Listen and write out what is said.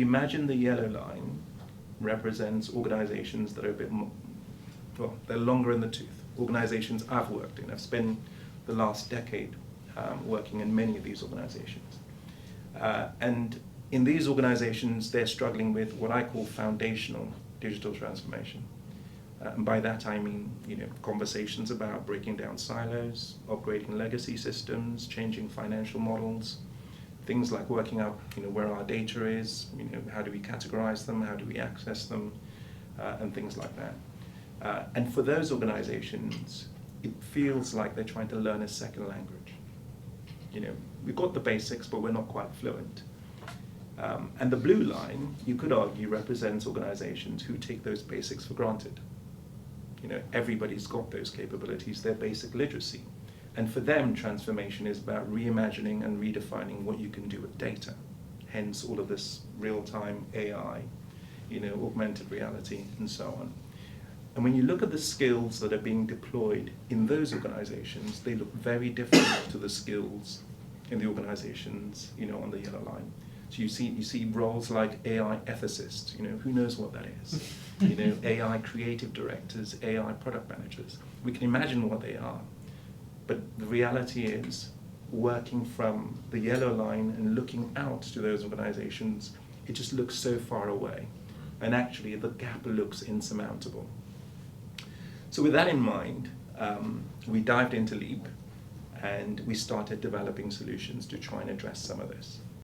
Imagine the yellow line represents organizations that are a bit more, well, they're longer in the tooth. Organizations I've worked in. I've spent the last decade working in many of these organizations. And in these organizations, they're struggling with what I call foundational digital transformation. And by that I mean, conversations about breaking down silos, upgrading legacy systems, changing financial models, things like working out, where our data is, how do we categorize them, how do we access them, and things like that. And for those organizations, it feels like they're trying to learn a second language. We've got the basics, but we're not quite fluent. And the blue line, you could argue, represents organizations who take those basics for granted. Everybody's got those capabilities, their basic literacy. And for them, transformation is about reimagining and redefining what you can do with data. Hence all of this real-time AI, augmented reality, and so on. And when you look at the skills that are being deployed in those organizations, they look very different to the skills in the organizations, on the yellow line. So you see roles like AI ethicists, who knows what that is? AI creative directors, AI product managers. We can imagine what they are. But the reality is, working from the yellow line and looking out to those organizations, it just looks so far away. And actually, the gap looks insurmountable. So with that in mind, we dived into Leap, and we started developing solutions to try and address some of this.